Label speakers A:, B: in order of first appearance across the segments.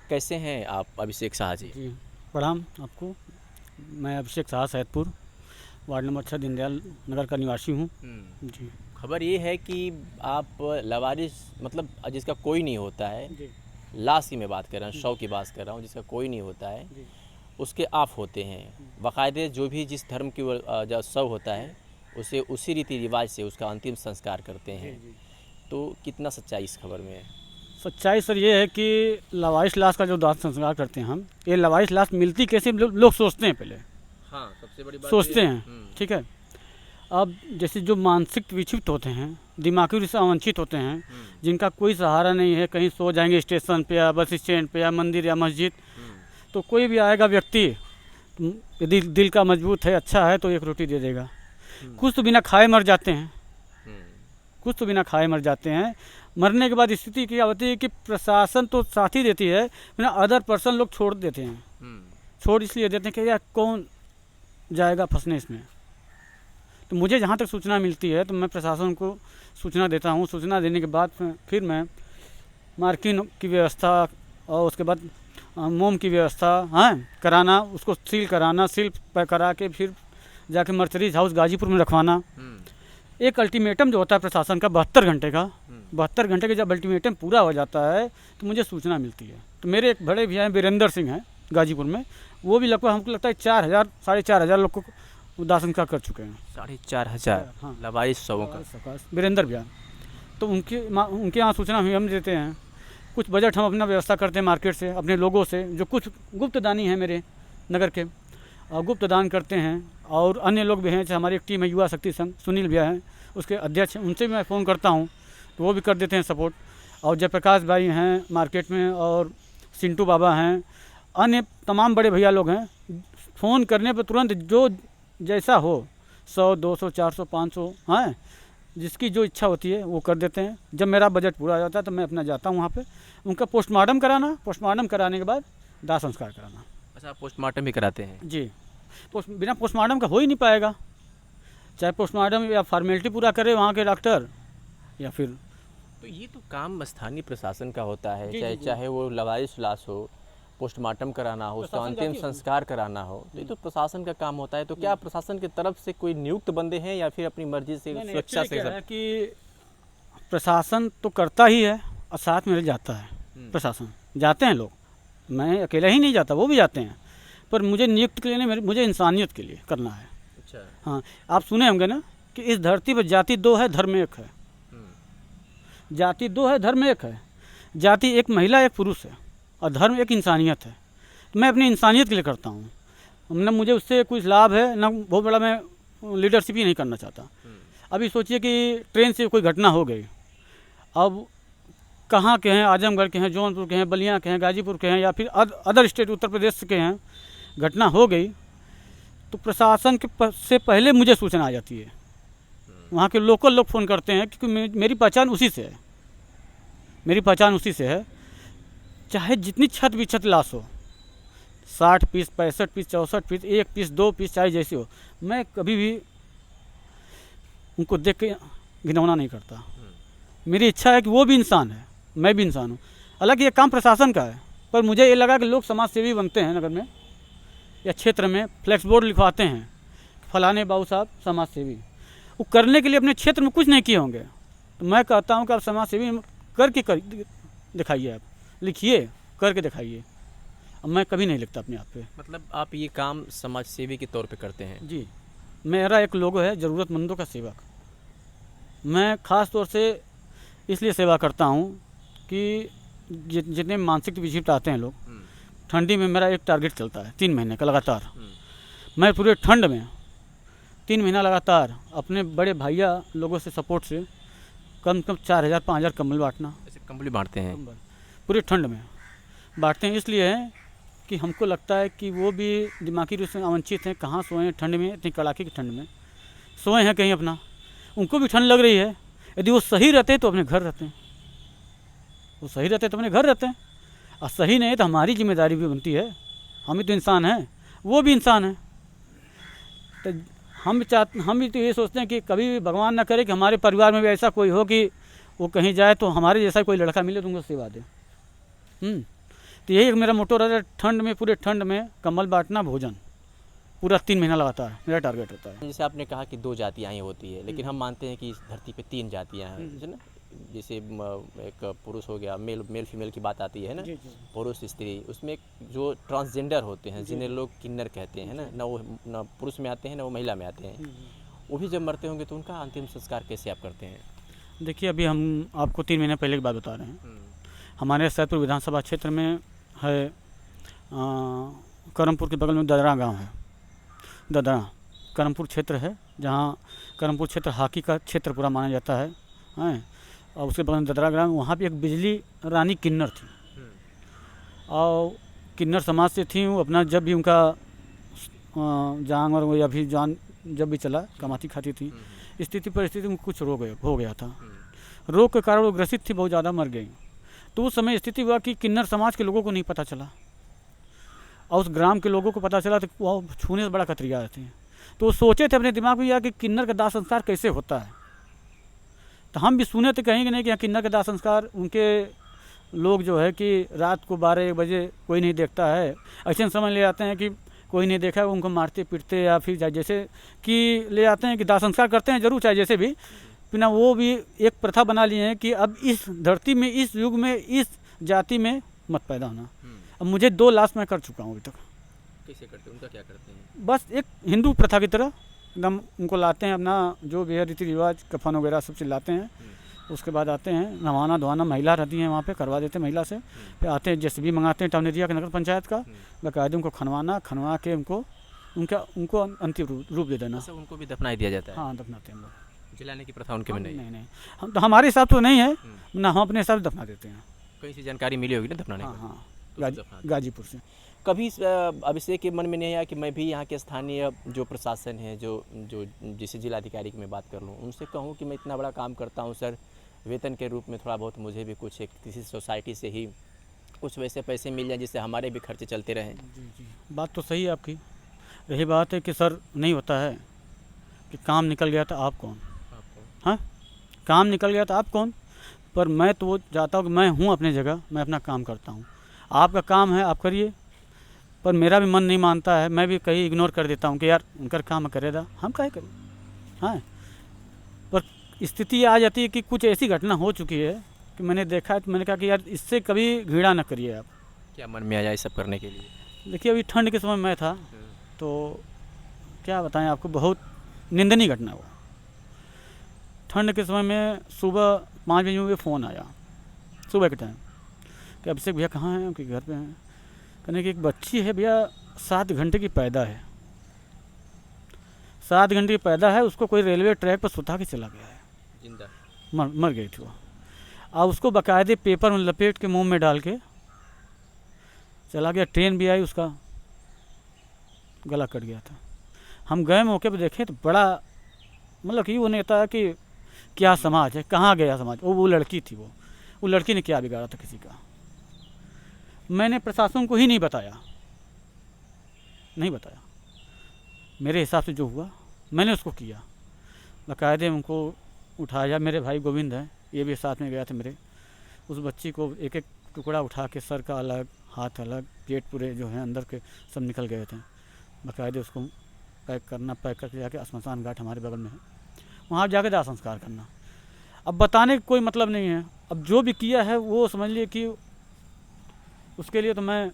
A: कैसे हैं आप अभिषेक शाह जी?
B: जी, प्रणाम आपको। मैं अभिषेक शाह सैदपुर वार्ड नंबर 6 दीनदयाल नगर का निवासी हूँ। जी।
A: खबर ये है कि आप लवारिस मतलब जिसका कोई नहीं होता है,
B: जी।
A: लाश की मैं बात कर रहा हूँ, शव की बात कर रहा हूँ, जिसका कोई नहीं होता है
B: जी।
A: उसके आप होते हैं। बाकायदे जो भी जिस धर्म की जो शव होता है उसे उसी रीति रिवाज से उसका अंतिम संस्कार करते हैं।
B: जी।
A: तो कितना सच्चाई इस खबर में है?
B: सच्चाई सर ये है कि लवारिस लाश का जो दाह संस्कार करते हैं हम, ये लवारिस लाश मिलती कैसे लोग सोचते हैं पहले।
A: हाँ, सबसे बड़ी बात
B: सोचते हैं, ठीक है। अब जैसे जो मानसिक विक्षिप्त होते हैं, दिमागी रूप से अवंचित होते हैं, जिनका कोई सहारा नहीं है, कहीं सो जाएंगे स्टेशन पे या बस स्टैंड पे या मंदिर या मस्जिद, तो कोई भी आएगा व्यक्ति, यदि दिल का मजबूत है, अच्छा है, तो एक रोटी दे देगा। कुछ तो बिना खाए मर जाते हैं, कुछ तो बिना खाए मर जाते हैं। मरने के बाद स्थिति क्या होती है कि प्रशासन तो साथ ही देती है, बिना अदर पर्सन लोग छोड़ देते हैं। छोड़ इसलिए देते हैं कि यार कौन जाएगा फंसने इसमें। तो मुझे जहाँ तक सूचना मिलती है तो मैं प्रशासन को सूचना देता हूँ। सूचना देने के बाद फिर मैं मार्किंग की व्यवस्था और उसके बाद मोम की व्यवस्था कराना, उसको सील कराना, सील करा के फिर जाके मर्चरीज हाउस गाजीपुर में रखवाना। एक अल्टीमेटम जो होता है प्रशासन का 72 घंटे का, 72 घंटे का जब अल्टीमेटम पूरा हो जाता है तो मुझे सूचना मिलती है। तो मेरे एक बड़े भैया हैं वीरेंद्र सिंह हैं गाजीपुर में, वो भी लगभग हमको लगता है 4,000 4,500 लोग को दाह संस्कार कर चुके हैं।
A: 4,500
B: हाँ,
A: लवारिस शवों का।
B: वीरेंद्र भैया, तो उनके यहाँ सूचना हम देते हैं। कुछ बजट हम अपना व्यवस्था करते हैं मार्केट से, अपने लोगों से, जो कुछ गुप्त दानी हैं मेरे नगर के, गुप्त दान करते हैं। और अन्य लोग भी हैं, जैसे हमारी एक टीम है युवा शक्ति संघ, सुनील भैया हैं उसके अध्यक्ष, उनसे भी मैं फ़ोन करता हूँ तो वो भी कर देते हैं सपोर्ट। और जयप्रकाश भाई हैं मार्केट में, और सिंटू बाबा हैं, अन्य तमाम बड़े भैया लोग हैं। फ़ोन करने पर तुरंत जो जैसा हो, 100, 200, 400, 500, हाँ, जिसकी जो इच्छा होती है वो कर देते हैं। जब मेरा बजट पूरा हो जाता है तो मैं अपना जाता हूँ वहाँ पे, उनका पोस्टमार्टम कराना, पोस्टमार्टम कराने के बाद दाह संस्कार कराना।
A: अच्छा, पोस्टमार्टम भी कराते हैं?
B: जी, बिना पोस्टमार्टम का हो ही नहीं पाएगा। चाहे पोस्टमार्टम या फॉर्मेलिटी पूरा करे वहाँ के डॉक्टर, या फिर
A: तो ये तो काम स्थानीय प्रशासन का होता है।
B: जी,
A: चाहे
B: जी, जी।
A: चाहे वो लवारिस लाश हो, पोस्टमार्टम कराना हो, उसका
B: प्रशासन
A: अंतिम
B: जाती है।
A: संस्कार कराना हो, तो ये तो प्रशासन का काम होता है। तो क्या प्रशासन की तरफ से कोई नियुक्त बंदे हैं या फिर अपनी मर्जी से
B: नहीं,
A: स्वेच्छा
B: एक्चुअली
A: से
B: क्या है कि प्रशासन तो करता ही है और साथ में जाता है। प्रशासन जाते हैं लोग, मैं अकेला ही नहीं जाता, वो भी जाते हैं, पर मुझे नियुक्त के लिए नहीं, मुझे इंसानियत के लिए करना है।
A: अच्छा।
B: हाँ, आप सुने होंगे ना कि इस धरती पर जाति 2 है, धर्म 1 है। जाति 2 है, धर्म 1 है। जाति एक महिला एक पुरुष है और धर्म एक इंसानियत है। तो मैं अपनी इंसानियत के लिए करता हूँ, न मुझे उससे कुछ लाभ है, न बहुत बड़ा मैं लीडरशिप ही नहीं करना चाहता। अभी सोचिए कि ट्रेन से कोई घटना हो गई, अब कहाँ के हैं, आजमगढ़ के हैं, जौनपुर के हैं, बलिया के हैं, गाजीपुर के हैं, या फिर अदर स्टेट उत्तर प्रदेश के हैं, घटना हो गई तो प्रशासन के से पहले मुझे सूचना आ जाती है। वहाँ के लोकल लोग फ़ोन करते हैं क्योंकि मेरी पहचान उसी से है, मेरी पहचान उसी से है। चाहे जितनी छत भी छत लाश हो, 60 piece, 65 piece, 64 piece, 1 piece, 2 piece, चाहे जैसी हो, मैं कभी भी उनको देख के घिनौना नहीं करता। मेरी इच्छा है कि वो भी इंसान है, मैं भी इंसान हूँ। हालांकि ये काम प्रशासन का है, पर मुझे ये लगा कि लोग समाज सेवी बनते हैं नगर में या क्षेत्र में, फ्लैक्स बोर्ड लिखवाते हैं फलाने बाबू साहब समाज सेवी, वो करने के लिए अपने क्षेत्र में कुछ नहीं किए होंगे। तो मैं कहता हूँ कि आप समाज सेवी करके दिखाइए, आप लिखिए, करके दिखाइए। अब मैं कभी नहीं लिखता अपने आप पे।
A: मतलब आप ये काम समाज सेवी के तौर पे करते हैं?
B: जी, मेरा एक लोगो है, ज़रूरतमंदों का सेवक। मैं ख़ास तौर से इसलिए सेवा करता हूँ कि जितने मानसिक विक्षिप्त आते हैं लोग, ठंडी में मेरा एक टारगेट चलता है 3 महीने का लगातार। मैं पूरे ठंड में 3 महीना लगातार अपने बड़े भैया लोगों से सपोर्ट से कम से कम 4,000-5,000 कंबल बांटना।
A: ऐसे कंबली बांटते हैं?
B: पूरे ठंड में बांटते हैं, इसलिए है कि हमको लगता है कि वो भी दिमागी रूप से अवंचित हैं। कहाँ सोए हैं ठंड में, इतनी कड़ाके की ठंड में सोए हैं कहीं अपना, उनको भी ठंड लग रही है। यदि वो सही रहते तो अपने घर रहते हैं, वो सही रहते तो अपने घर रहते हैं, और सही नहीं तो हमारी जिम्मेदारी भी बनती है। हम भी तो इंसान हैं, वो भी इंसान है। तो हम भी तो ये सोचते हैं कि कभी भी भगवान ना करे कि हमारे परिवार में भी ऐसा कोई हो कि वो कहीं जाए तो हमारे जैसा कोई लड़का मिले तो उनको सेवा दे। तो यही एक मेरा मोटो रहता है, ठंड में, पूरे ठंड में कंबल बांटना, भोजन, पूरा 3 महीना लगातार मेरा टारगेट रहता है।
A: जैसे आपने कहा कि 2 जातियाँ ही होती है, लेकिन हम मानते हैं कि इस धरती पे 3 जातियाँ हैं, है ना? जैसे एक पुरुष हो गया, मेल फीमेल की बात आती है ना,
B: जी जी
A: पुरुष स्त्री, उसमें एक जो ट्रांसजेंडर होते हैं जिन्हें लोग किन्नर कहते हैं ना, ना वो ना पुरुष में आते हैं ना वो महिला में आते हैं, वो भी जब मरते होंगे तो उनका अंतिम संस्कार कैसे आप करते हैं?
B: देखिए, अभी हम आपको 3 महीने पहले की बात बता रहे हैं। हमारे सैदपुर विधानसभा क्षेत्र में है, करमपुर के बगल में ददरा गांव है। ददरा करमपुर क्षेत्र है, जहां करमपुर क्षेत्र हॉकी का क्षेत्र पूरा माना जाता है, हैं। और उसके बगल में ददरा ग्राम, वहाँ पे एक बिजली रानी किन्नर थी, और किन्नर समाज से थी। वो अपना जब भी उनका जान और या भी जान जब भी चला, कमाती खाती थी, स्थिति परिस्थिति में कुछ रोग हो गया था। रोग के कारण वो ग्रसित थी, बहुत ज़्यादा मर गई। तो उस समय स्थिति हुआ कि किन्नर समाज के लोगों को नहीं पता चला, और उस ग्राम के लोगों को पता चला, तो वो छूने से बड़ा कतरिया रहते हैं। तो वो सोचे थे अपने दिमाग में यह कि किन्नर का दाह संस्कार कैसे होता है। तो हम भी सुने थे कहीं कि नहीं कि किन्नर का दाह संस्कार उनके लोग जो है कि रात को 12-1 बजे कोई नहीं देखता है, ऐसे समझ ले आते हैं कि कोई नहीं देखा, उनको मारते पीटते या फिर जैसे कि ले आते हैं कि दाह संस्कार करते हैं जरूर, चाहे जैसे भी, बिना वो भी एक प्रथा बना लिए हैं कि अब इस धरती में, इस युग में, इस जाति में मत पैदा होना। अब मुझे 2 लाश मैं कर चुका हूँ अभी तक।
A: कैसे करते हैं, उनका क्या करते हैं?
B: बस एक हिंदू प्रथा की तरह एकदम उनको लाते हैं, अपना जो भी है रीति रिवाज, कफन वगैरह सब चीज़ लाते हैं। उसके बाद आते हैं, नहाना धोना महिला रहती हैं वहाँ पे, करवा देते हैं महिला से। फिर आते हैं, जेसीबी मंगाते हैं टाउन एरिया के नगर पंचायत का, बाकायदे उनको खनवा के उनको अंतिम रूप दे देना।
A: अच्छा, उनको भी दफना दिया जाता है?
B: हाँ, दफनाते हैं हम लोग।
A: जलाने की प्रथा उनके में नहीं?
B: नहीं, हम तो हमारे हिसाब तो नहीं है ना, हम अपने हिसाब से दफना देते हैं।
A: कहीं से जानकारी मिली होगी ना दफनाने की?
B: हाँ,
A: तो
B: गाजीपुर से।
A: कभी अभिषेक के मन में नहीं आया कि मैं भी यहाँ के स्थानीय जो प्रशासन है, जो जिसे जिलाधिकारी की मैं बात कर लूँ, उनसे कहूँ कि मैं इतना बड़ा काम करता हूँ सर, वेतन के रूप में थोड़ा बहुत मुझे भी कुछ किसी सोसाइटी से ही कुछ वैसे पैसे मिल जाए जिससे हमारे भी खर्चे चलते रहें?
B: जी, बात तो सही है आपकी। रही बात है कि सर नहीं होता है कि काम निकल गया था आप कौन, हाँ, काम निकल गया था आप कौन। पर मैं तो वो चाहता हूँ कि मैं हूँ अपनी जगह, मैं अपना काम करता हूँ, आपका काम है आप करिए। पर मेरा भी मन नहीं मानता है, मैं भी कहीं इग्नोर कर देता हूँ कि यार उनका काम करेगा, हम काहे करें, हाँ। पर स्थिति आ जाती है कि कुछ ऐसी घटना हो चुकी है कि मैंने देखा है, तो मैंने कहा कि यार इससे कभी घृणा न करिए आप।
A: क्या मन में आया ये सब करने के लिए?
B: देखिए, अभी ठंड के समय में था, तो क्या बताएं आपको, बहुत निंदनीय घटना हुआ। ठंड के समय में सुबह 5 बजे मुझे फ़ोन आया, सुबह के टाइम, कि अभिषेक भैया कहाँ हैं, उनके घर पे हैं। कहने की एक बच्ची है भैया, 7 घंटे की पैदा है, 7 घंटे की पैदा है, उसको कोई रेलवे ट्रैक पर सुता के चला गया है,
A: जिंदा
B: मर गई थी वो। और उसको बाकायदे पेपर में लपेट के मुंह में डाल के चला गया। ट्रेन भी आई, उसका गला कट गया था। हम गए मौके पर देखे तो बड़ा मतलब कि वो नहीं था कि क्या समाज है, कहाँ गया समाज। वो लड़की थी, वो लड़की ने क्या बिगाड़ा था किसी का। मैंने प्रशासन को ही नहीं बताया, मेरे हिसाब से जो हुआ मैंने उसको किया। बाकायदे उनको उठाया, मेरे भाई गोविंद हैं, ये भी साथ में गया था मेरे। उस बच्ची को एक एक टुकड़ा उठा के, सर का अलग, हाथ अलग, पेट पूरे जो है अंदर के सब निकल गए थे। बाकायदे उसको पैक करके जाके श्मशान घाट हमारे बगल में है, वहाँ जाके दाह संस्कार करना। अब बताने का कोई मतलब नहीं है, अब जो भी किया है वो समझ लिए कि उसके लिए तो मैं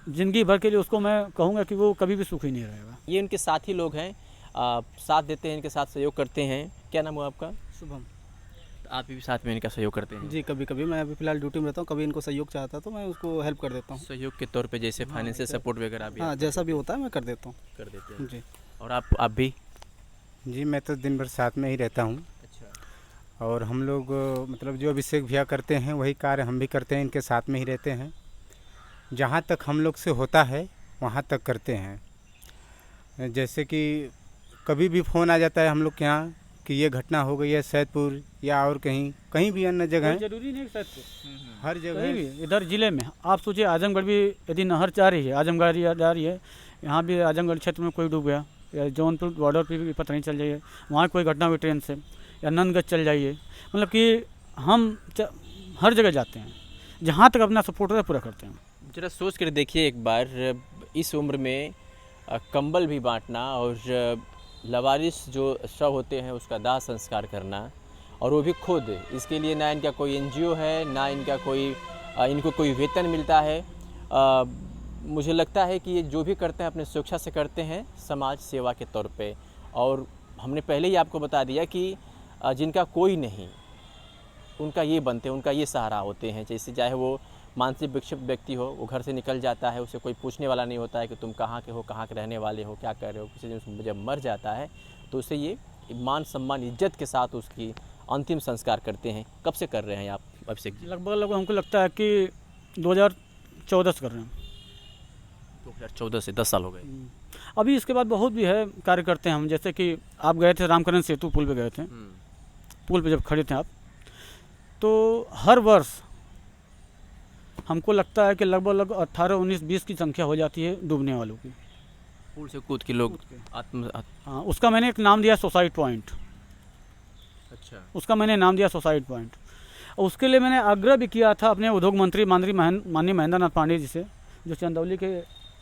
B: ज़िंदगी भर के लिए उसको मैं कहूँगा कि वो कभी भी सुखी नहीं रहेगा।
A: ये उनके साथी लोग हैं, साथ देते हैं, इनके साथ सहयोग करते हैं। क्या नाम हुआ आपका?
C: शुभम।
A: तो आप भी साथ में इनका सहयोग करते हैं?
C: जी, कभी कभी मैं अभी फ़िलहाल ड्यूटी में रहता हूँ, कभी इनको सहयोग चाहता तो मैं उसको हेल्प कर देता हूँ।
A: सहयोग के तौर पे जैसे फाइनेंशियल सपोर्ट वगैरह भी
C: हाँ, जैसा भी होता है मैं कर देता हूँ।
A: कर देते हैं
C: जी।
A: और आप भी?
D: जी, मैं तो दिन भर साथ में ही रहता हूँ।
A: अच्छा।
D: और हम लोग मतलब जो अभिषेक भैया करते हैं वही कार्य हम भी करते हैं, इनके साथ में ही रहते हैं। जहाँ तक हम लोग से होता है वहाँ तक करते हैं। जैसे कि कभी भी फ़ोन आ जाता है हम लोग के यहाँ कि ये घटना हो गई है सैदपुर या और कहीं भी अन्य जगह,
B: जरूरी नहीं सर,
D: हर जगह
B: कहीं भी इधर ज़िले में आप सोचिए, आजमगढ़ भी यदि नहर जा रही है, आजमगढ़ जा रही है, यहाँ भी आजमगढ़ क्षेत्र में कोई डूब गया, या जौनपुर बॉर्डर पे भी पता नहीं चल जाइए, वहाँ कोई घटना हुई ट्रेन से, या नंदगंज चल जाइए। मतलब कि हम हर जगह जाते हैं, जहाँ तक अपना सपोर्ट है पूरा करते हैं।
A: ज़रा सोच कर देखिए एक बार, इस उम्र में कंबल भी बांटना और लवारिस जो शव होते हैं उसका दाह संस्कार करना, और वो भी खुद। इसके लिए ना इनका कोई एनजीओ है, ना इनका कोई इनको कोई वेतन मिलता है। मुझे लगता है कि ये जो भी करते हैं अपने स्वेच्छा से करते हैं, समाज सेवा के तौर पे। और हमने पहले ही आपको बता दिया कि जिनका कोई नहीं, उनका ये बनते हैं, उनका ये सहारा होते हैं। जैसे चाहे वो मानसिक विक्षिप्त व्यक्ति हो, वो घर से निकल जाता है, उसे कोई पूछने वाला नहीं होता है कि तुम कहाँ के हो, कहाँ के रहने वाले हो, क्या कर रहे हो। किसी दिन जब मर जाता है तो उसे ये मान सम्मान इज्जत के साथ उसकी अंतिम संस्कार करते हैं। कब से कर रहे हैं आप अभिषेक जी?
B: लगभग हमको लगता है कि 2014 से कर रहे हैं।
A: 2014 से 10 साल हो गए।
B: अभी इसके बाद बहुत भी है कार्य करते हैं हम। जैसे कि आप गए थे रामकरण सेतु पुल पे गए थे, पुल पे जब खड़े थे आप, तो हर वर्ष हमको लगता है कि लगभग 18, 19, 20 की संख्या हो जाती है डूबने वालों की।
A: पुल से कूद के लोग आत्म।
B: हाँ, उसका मैंने एक नाम दिया सुसाइड पॉइंट।
A: अच्छा।
B: उसका मैंने नाम दिया सुसाइड पॉइंट। और उसके लिए मैंने आग्रह भी किया था अपने उद्योग मंत्री माननीय महेंद्र नाथ पांडे जी से, जो चंदौली के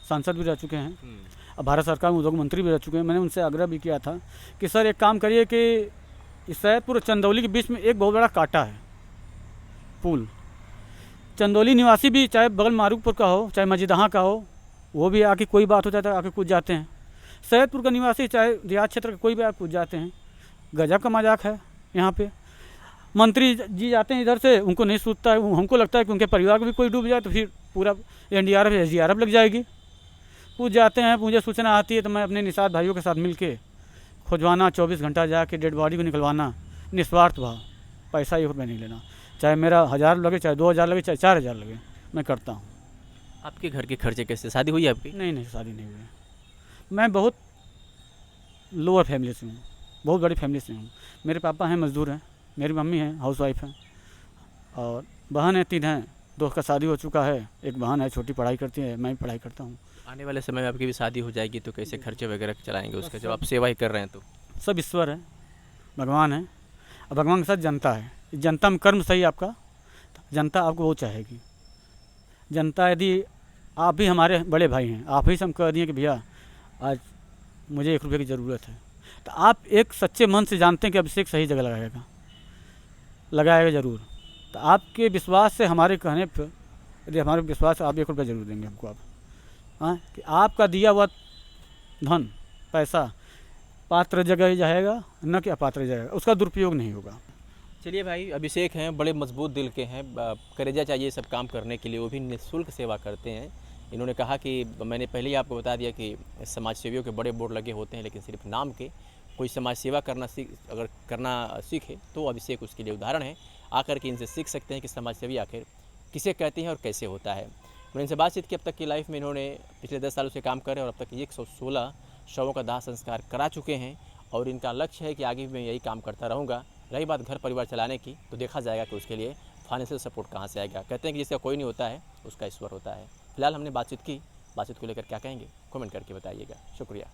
B: सांसद भी रह चुके हैं और भारत सरकार में उद्योग मंत्री भी रह चुके हैं। मैंने उनसे आग्रह भी किया था कि सर एक काम करिए कि इस सैदपुर चंदौली के बीच में एक बहुत बड़ा कांटा है पुल। चंदौली निवासी भी, चाहे बगल मारूपुर का हो, चाहे मजिदहा का हो, वो भी आके कोई बात हो जाता है आके कूद जाते हैं। सैदपुर का निवासी चाहे देहात क्षेत्र का कोई भी आके कूद जाते हैं। गजब का मजाक है यहाँ पे। मंत्री जी जाते हैं इधर से, उनको नहीं सूझता है। हमको लगता है कि उनके परिवार को भी कोई डूब जाए तो फिर पूरा NDRF SDRF लग जाएगी। कूद जाते हैं, मुझे सूचना आती है तो मैं अपने निषाद भाइयों के साथ मिलके खोजवाना, 24 घंटा जाके डेड बॉडी को निकलवाना, निस्वार्थ भाव, पैसा 1 रुपया नहीं लेना। चाहे मेरा 1000 लगे, चाहे 2000 लगे, चाहे 4000 लगे, मैं करता हूँ।
A: आपके घर के खर्चे कैसे? शादी हुई है आपकी?
B: नहीं, शादी नहीं हुई है। मैं बहुत लोअर फैमिली से हूँ, बहुत बड़ी फैमिली से हूँ। मेरे पापा हैं, मजदूर हैं, मेरी मम्मी है, हाउसवाइफ हैं, और बहन है 3 हैं। 2 का शादी हो चुका है, एक बहन है छोटी पढ़ाई करती है, मैं भी पढ़ाई करता हूँ।
A: आने वाले समय में आपकी भी शादी हो जाएगी तो कैसे खर्चे वगैरह चलाएंगे उसके, जब आप सेवा ही कर रहे हैं तो?
B: सब ईश्वर है, भगवान है, और भगवान के साथ जनता है। जनता में कर्म सही आपका, जनता आपको वो चाहेगी। जनता, यदि आप भी हमारे बड़े भाई हैं, आप ही से हम कह दिए कि भैया आज मुझे 1 रुपये की ज़रूरत है, तो आप एक सच्चे मन से जानते हैं कि अभिषेक सही जगह लगाएगा ज़रूर। तो आपके विश्वास से, हमारे कहने पर, यदि हमारे विश्वास से आप 1 रुपया ज़रूर देंगे हमको आप। हाँ, कि आपका दिया हुआ धन, पैसा पात्र जगह ही जाएगा, न कि अपात्र जाएगा, उसका दुरुपयोग नहीं होगा।
A: चलिए भाई, अभिषेक हैं, बड़े मजबूत दिल के हैं, करेजा चाहिए सब काम करने के लिए, वो भी निःशुल्क सेवा करते हैं। इन्होंने कहा कि मैंने पहले ही आपको बता दिया कि समाज सेवियों के बड़े बोर्ड लगे होते हैं, लेकिन सिर्फ नाम के। कोई समाज सेवा करना सीखे तो अभिषेक उसके लिए उदाहरण है। आकर के इनसे सीख सकते हैं कि समाज सेवी आखिर किसे कहते हैं और कैसे होता है। मैंने इनसे बातचीत की। अब तक की लाइफ में इन्होंने पिछले 10 सालों से काम कर रहे हैं और अब तक 116 शवों का दाह संस्कार करा चुके हैं, और इनका लक्ष्य है कि आगे भी मैं यही काम करता रहूँगा। रही बात घर परिवार चलाने की, तो देखा जाएगा कि उसके लिए फाइनेंशियल सपोर्ट कहाँ से आएगा। कहते हैं कि जिसका कोई नहीं होता है उसका ईश्वर होता है। फिलहाल हमने बातचीत की, बातचीत को लेकर क्या कहेंगे कमेंट करके बताइएगा। शुक्रिया।